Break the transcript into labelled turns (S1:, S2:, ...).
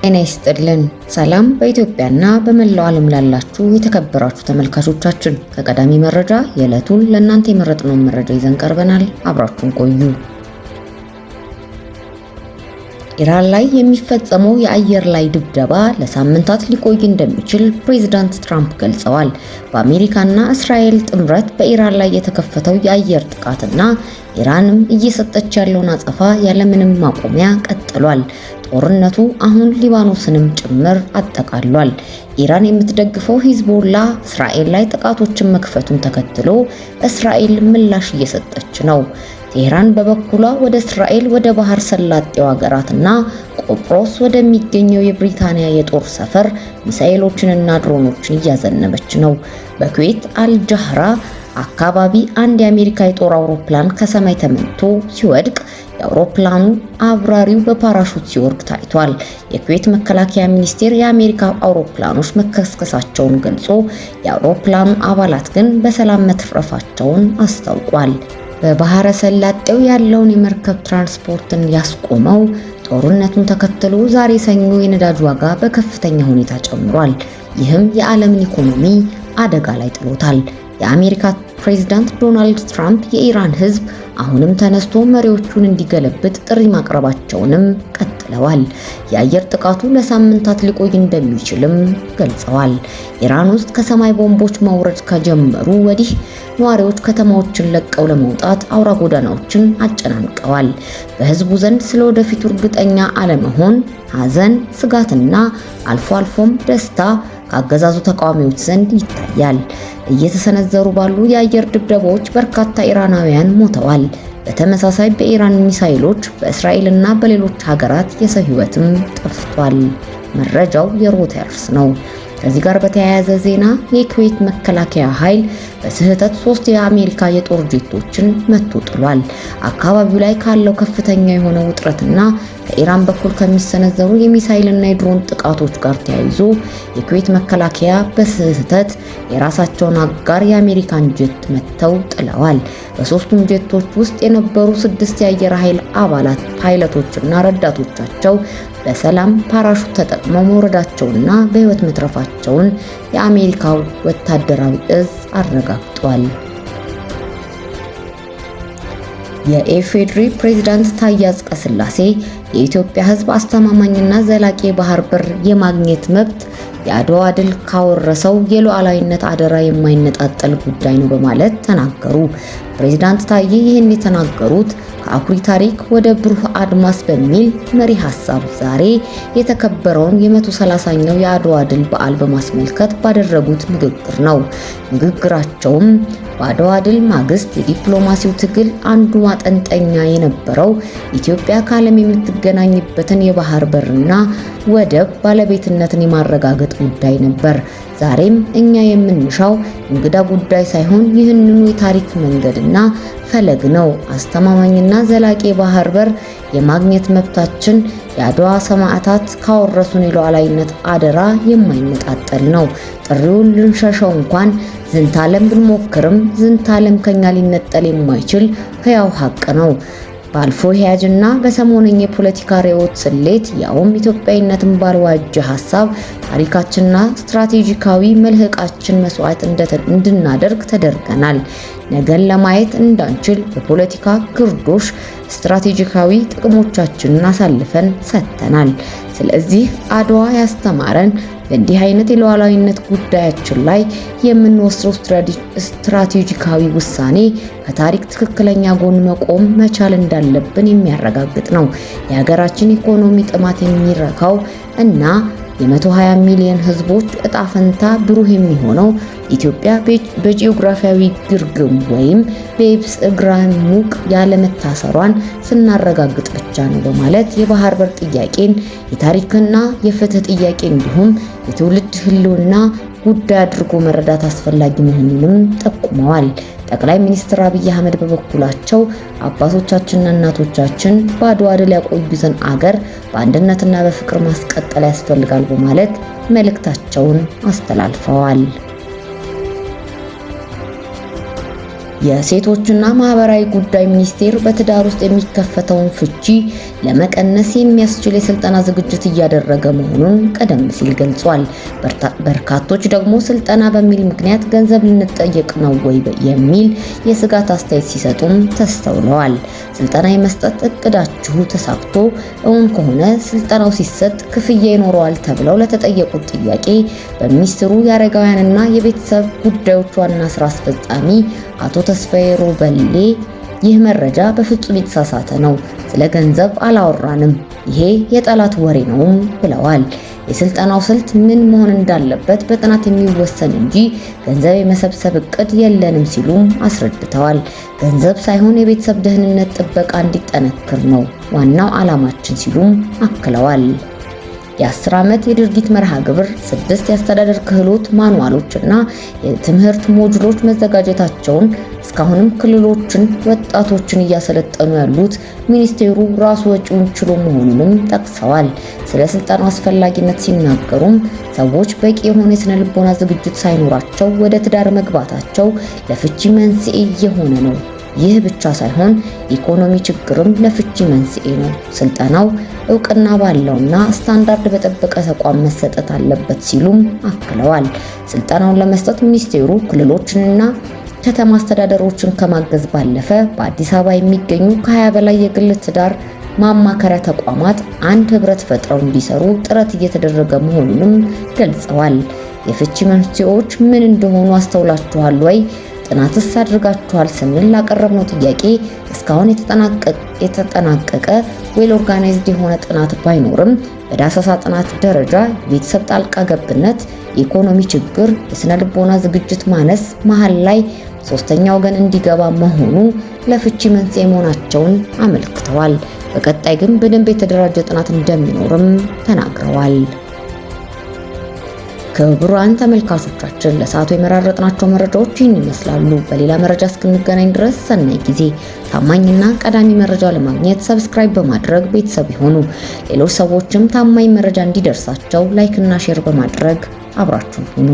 S1: ጤና ይስጥልን። ሰላም በኢትዮጵያና በመላው ዓለም ላላችሁ የተከበራችሁ ተመልካቾቻችን፣ ከቀዳሚ መረጃ የዕለቱን ለእናንተ የመረጥነውን መረጃ ይዘን ቀርበናል። አብራችሁን ቆዩ። ኢራን ላይ የሚፈጸመው የአየር ላይ ድብደባ ለሳምንታት ሊቆይ እንደሚችል ፕሬዝዳንት ትራምፕ ገልጸዋል። በአሜሪካና እስራኤል ጥምረት በኢራን ላይ የተከፈተው የአየር ጥቃትና ኢራንም እየሰጠች ያለውን አጸፋ ያለምንም ማቆሚያ ቀጥሏል። ጦርነቱ አሁን ሊባኖስንም ጭምር አጠቃሏል። ኢራን የምትደግፈው ሂዝቦላ እስራኤል ላይ ጥቃቶችን መክፈቱን ተከትሎ እስራኤል ምላሽ እየሰጠች ነው። ቴህራን በበኩሏ ወደ እስራኤል ወደ ባህር ሰላጤው ሀገራትና ቆጵሮስ ወደሚገኘው የብሪታንያ የጦር ሰፈር ሚሳኤሎችንና ድሮኖችን እያዘነበች ነው። በኩዌት አልጃህራ አካባቢ አንድ የአሜሪካ የጦር አውሮፕላን ከሰማይ ተመትቶ ሲወድቅ የአውሮፕላኑ አብራሪው በፓራሹት ሲወርድ ታይቷል። የኩዌት መከላከያ ሚኒስቴር የአሜሪካ አውሮፕላኖች መከስከሳቸውን ገልጾ የአውሮፕላኑ አባላት ግን በሰላም መትረፋቸውን አስታውቋል። በባህረ ሰላጤው ያለውን የመርከብ ትራንስፖርትን ያስቆመው ጦርነቱን ተከትሎ ዛሬ ሰኞ የነዳጅ ዋጋ በከፍተኛ ሁኔታ ጨምሯል። ይህም የዓለምን ኢኮኖሚ አደጋ ላይ ጥሎታል። የአሜሪካ ፕሬዝዳንት ዶናልድ ትራምፕ የኢራን ሕዝብ አሁንም ተነስቶ መሪዎቹን እንዲገለብጥ ጥሪ ማቅረባቸውንም ቀጥለዋል። የአየር ጥቃቱ ለሳምንታት ሊቆይ እንደሚችልም ገልጸዋል። ኢራን ውስጥ ከሰማይ ቦምቦች መውረድ ከጀመሩ ወዲህ ነዋሪዎች ከተማዎችን ለቀው ለመውጣት አውራ ጎዳናዎችን አጨናንቀዋል። በህዝቡ ዘንድ ስለ ወደፊቱ እርግጠኛ አለመሆን፣ ሐዘን፣ ስጋትና አልፎ አልፎም ደስታ ከአገዛዙ ተቃዋሚዎች ዘንድ ይታያል። እየተሰነዘሩ ባሉ የአየር ድብደባዎች በርካታ ኢራናውያን ሞተዋል። በተመሳሳይ በኢራን ሚሳኤሎች በእስራኤልና በሌሎች ሀገራት የሰው ህይወትም ጠፍቷል። መረጃው የሮይተርስ ነው። ከዚህ ጋር በተያያዘ ዜና የኩዌት መከላከያ ኃይል በስህተት 3 የአሜሪካ የጦር ጄቶችን መቶ ጥሏል። አካባቢው ላይ ካለው ከፍተኛ የሆነ ውጥረትና ከኢራን በኩል ከሚሰነዘሩ የሚሳኤልና የድሮን ጥቃቶች ጋር ተያይዞ የኩዌት መከላከያ በስህተት የራሳቸውን አጋር የአሜሪካን ጄት መተው ጥለዋል። በሶስቱም ጄቶች ውስጥ የነበሩ 6 የአየር ኃይል አባላት ፓይለቶችና ረዳቶቻቸው በሰላም ፓራሹት ተጠቅመው መውረዳቸውና በህይወት መትረፋቸውን የአሜሪካው ወታደራዊ እዝ አረጋግጧል። የኢፌዴሪ ፕሬዝዳንት ታዬ አጽቀሥላሴ የኢትዮጵያ ህዝብ አስተማማኝና ዘላቂ የባህር በር የማግኘት መብት የአድዋ ድል ካወረሰው የሉዓላዊነት አደራ የማይነጣጠል ጉዳይ ነው በማለት ተናገሩ። ፕሬዝዳንት ታዬ ይህን የተናገሩት ከአኩሪ ታሪክ ወደ ብሩህ አድማስ በሚል መሪ ሐሳብ ዛሬ የተከበረውን የ130ኛው የአድዋ ድል በዓል በማስመልከት ባደረጉት ንግግር ነው። ንግግራቸውም በአድዋ ድል ማግስት የዲፕሎማሲው ትግል አንዱ ማጠንጠኛ የነበረው ኢትዮጵያ ከዓለም የምትገናኝበትን የባህር በርና ወደብ ባለቤትነትን የማረጋገጥ ጉዳይ ነበር። ዛሬም እኛ የምንሻው እንግዳ ጉዳይ ሳይሆን ይህንኑ የታሪክ መንገድና ፈለግ ነው። አስተማማኝና ዘላቂ የባህር በር የማግኘት መብታችን የአድዋ ሰማዕታት ካወረሱን የሉዓላዊነት አደራ የማይነጣጠል ነው። ጥሪውን ልንሸሸው እንኳን ዝንታለም ብንሞክርም ዝንታለም ከኛ ሊነጠል የማይችል ሕያው ሀቅ ነው። ባልፎ ሄያጅና በሰሞነኛ የፖለቲካ ርዕዮት ስሌት ያውም ኢትዮጵያዊነትን ባልዋጀ ሐሳብ ታሪካችንና ስትራቴጂካዊ መልህቃችን መስዋዕት እንድናደርግ ተደርገናል። ነገን ለማየት እንዳንችል በፖለቲካ ግርዶሽ ስትራቴጂካዊ ጥቅሞቻችንን አሳልፈን ሰጥተናል። ስለዚህ አድዋ ያስተማረን በእንዲህ አይነት የሉዓላዊነት ጉዳያችን ላይ የምንወስደው ስትራቴጂካዊ ውሳኔ ከታሪክ ትክክለኛ ጎን መቆም መቻል እንዳለብን የሚያረጋግጥ ነው። የሀገራችን ኢኮኖሚ ጥማት የሚረካው እና የ120 ሚሊዮን ህዝቦች እጣ ፈንታ ብሩህ የሚሆነው ኢትዮጵያ በጂኦግራፊያዊ ግርግም ወይም በየብስ እግረ ሙቅ ያለመታሰሯን ስናረጋግጥ ብቻ ነው በማለት የባህር በር ጥያቄን የታሪክና የፍትህ ጥያቄ እንዲሁም የትውልድ ህልውና ጉዳይ አድርጎ መረዳት አስፈላጊ መሆኑንም ጠቁመዋል። ጠቅላይ ሚኒስትር አብይ አህመድ በበኩላቸው አባቶቻችንና እናቶቻችን በአድዋ ድል ያቆዩትን አገር በአንድነትና በፍቅር ማስቀጠል ያስፈልጋል በማለት መልእክታቸውን አስተላልፈዋል። የሴቶችና ማህበራዊ ጉዳይ ሚኒስቴር በትዳር ውስጥ የሚከፈተውን ፍቺ ለመቀነስ የሚያስችል የስልጠና ዝግጅት እያደረገ መሆኑን ቀደም ሲል ገልጿል። በርካቶች ደግሞ ስልጠና በሚል ምክንያት ገንዘብ ልንጠየቅ ነው ወይ የሚል የስጋት አስተያየት ሲሰጡም ተስተውለዋል። ስልጠና የመስጠት እቅዳችሁ ተሳክቶ እውን ከሆነ ስልጠናው ሲሰጥ ክፍያ ይኖረዋል ተብለው ለተጠየቁት ጥያቄ በሚኒስትሩ የአረጋውያንና የቤተሰብ ጉዳዮች ዋና ስራ አስፈጻሚ አቶ ተስፋዬ ሮበሌ ይህ መረጃ በፍጹም የተሳሳተ ነው፣ ስለ ገንዘብ አላወራንም፣ ይሄ የጠላት ወሬ ነው ብለዋል። የስልጠናው ስልት ምን መሆን እንዳለበት በጥናት የሚወሰን እንጂ ገንዘብ የመሰብሰብ እቅድ የለንም ሲሉም አስረድተዋል። ገንዘብ ሳይሆን የቤተሰብ ደህንነት ጥበቃ እንዲጠነክር ነው ዋናው ዓላማችን ሲሉም አክለዋል። የ10 ዓመት የድርጊት መርሃ ግብር 6 የአስተዳደር ክህሎት ማኑዋሎች እና የትምህርት ሞጁሎች መዘጋጀታቸውን እስካሁንም ክልሎችን ወጣቶችን እያሰለጠኑ ያሉት ሚኒስቴሩ ራሱ ወጪውን ችሎ መሆኑንም ጠቅሰዋል። ስለ ስልጠናው አስፈላጊነት ሲናገሩም ሰዎች በቂ የሆነ የስነ ልቦና ዝግጅት ሳይኖራቸው ወደ ትዳር መግባታቸው ለፍቺ መንስኤ እየሆነ ነው። ይህ ብቻ ሳይሆን ኢኮኖሚ ችግርም ለፍቺ መንስኤ ነው። ስልጠናው እውቅና ባለውና ስታንዳርድ በጠበቀ ተቋም መሰጠት አለበት ሲሉም አክለዋል። ስልጠናውን ለመስጠት ሚኒስቴሩ ክልሎችንና ከተማ አስተዳደሮችን ከማገዝ ባለፈ በአዲስ አበባ የሚገኙ ከ20 በላይ የግል ትዳር ማማከሪያ ተቋማት አንድ ህብረት ፈጥረው እንዲሰሩ ጥረት እየተደረገ መሆኑንም ገልጸዋል። የፍቺ መንስኤዎች ምን እንደሆኑ አስተውላችኋል ወይ? ጥናትስ አድርጋችኋል ስንል ላቀረብነው ጥያቄ እስካሁን የተጠናቀቀ ዌል ኦርጋናይዝድ የሆነ ጥናት ባይኖርም በዳሰሳ ጥናት ደረጃ የቤተሰብ ጣልቃ ገብነት፣ የኢኮኖሚ ችግር፣ የስነ ልቦና ዝግጅት ማነስ፣ መሀል ላይ ሶስተኛ ወገን እንዲገባ መሆኑ ለፍቺ መንስኤ መሆናቸውን አመልክተዋል። በቀጣይ ግን በደንብ የተደራጀ ጥናት እንደሚኖርም ተናግረዋል። ክቡራን ተመልካቾቻችን ለሰዓቱ የመራረጥናቸው መረጃዎች ይህን ይመስላሉ። በሌላ መረጃ እስክንገናኝ ድረስ ሰናይ ጊዜ። ታማኝና ቀዳሚ መረጃ ለማግኘት ሰብስክራይብ በማድረግ ቤተሰብ ይሁኑ። ሌሎች ሰዎችም ታማኝ መረጃ እንዲደርሳቸው ላይክ እና ሼር በማድረግ አብራችሁን ሁኑ።